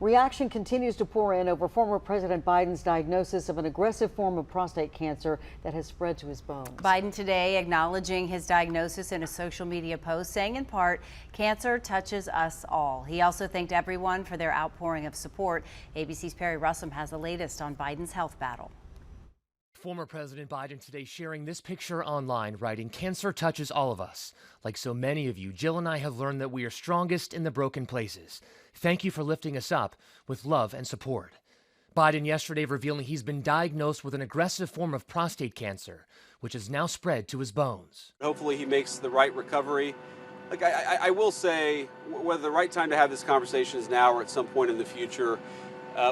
Reaction continues to pour in over former President Biden's diagnosis of an aggressive form of prostate cancer that has spread to his bones. Biden today acknowledging his diagnosis in a social media post, saying in part, "Cancer touches us all." He also thanked everyone for their outpouring of support. ABC's Perry Russum has the latest on Biden's health battle. Former President Biden today sharing this picture online, writing, "Cancer touches all of us. Like so many of you, Jill and I have learned that we are strongest in the broken places. Thank you for lifting us up with love and support." Biden yesterday revealing he's been diagnosed with an aggressive form of prostate cancer, which has now spread to his bones. Hopefully he makes the right recovery. I will say, whether the right time to have this conversation is now or at some point in the future,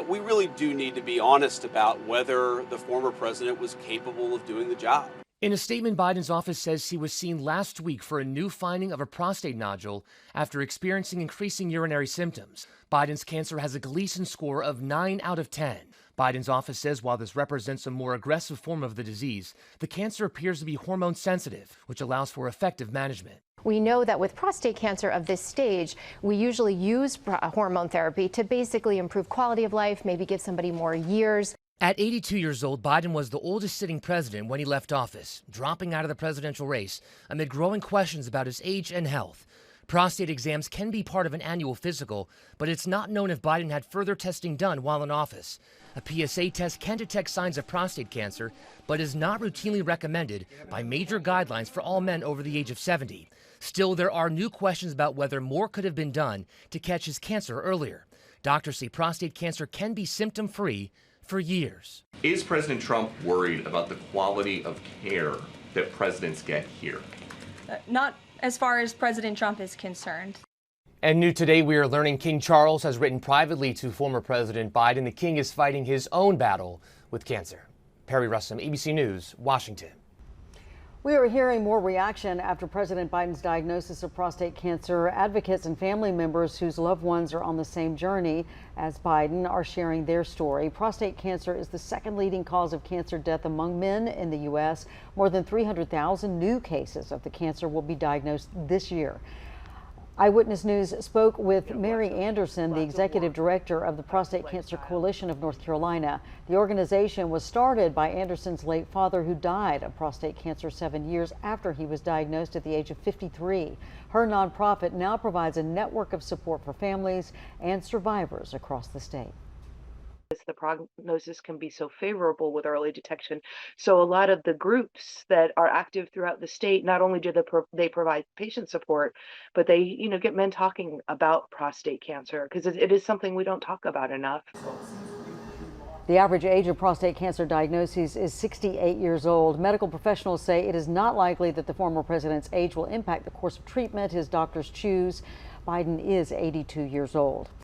we really do need to be honest about whether the former president was capable of doing the job. In a statement, Biden's office says he was seen last week for a new finding of a prostate nodule after experiencing increasing urinary symptoms. Biden's cancer has a Gleason score of 9 out of 10. Biden's office says while this represents a more aggressive form of the disease, the cancer appears to be hormone sensitive, which allows for effective management. We know that with prostate cancer of this stage, we usually use hormone therapy to basically improve quality of life, maybe give somebody more years. At 82 years old, Biden was the oldest sitting president when he left office, dropping out of the presidential race amid growing questions about his age and health. Prostate exams can be part of an annual physical, but it's not known if Biden had further testing done while in office. A PSA test can detect signs of prostate cancer, but is not routinely recommended by major guidelines for all men over the age of 70. Still, there are new questions about whether more could have been done to catch his cancer earlier. Doctors say prostate cancer can be symptom-free for years. Is President Trump worried about the quality of care that presidents get here? Not as far as President Trump is concerned. And new today, we are learning King Charles has written privately to former President Biden. The king is fighting his own battle with cancer. Perry Russum, ABC News, Washington. We are hearing more reaction after President Biden's diagnosis of prostate cancer. Advocates and family members whose loved ones are on the same journey as Biden are sharing their story. Prostate cancer is the second leading cause of cancer death among men in the U.S. More than 300,000 new cases of the cancer will be diagnosed this year. Eyewitness News spoke with Mary Anderson, the executive director of the Prostate Cancer Coalition of North Carolina. The organization was started by Anderson's late father, who died of prostate cancer 7 years after he was diagnosed at the age of 53. Her nonprofit now provides a network of support for families and survivors across the state. The prognosis can be so favorable with early detection. So a lot of the groups that are active throughout the state, not only do they provide patient support, but they get men talking about prostate cancer, because it is something we don't talk about enough. The average age of prostate cancer diagnoses is 68 years old. Medical professionals say it is not likely that the former president's age will impact the course of treatment his doctors choose. Biden is 82 years old.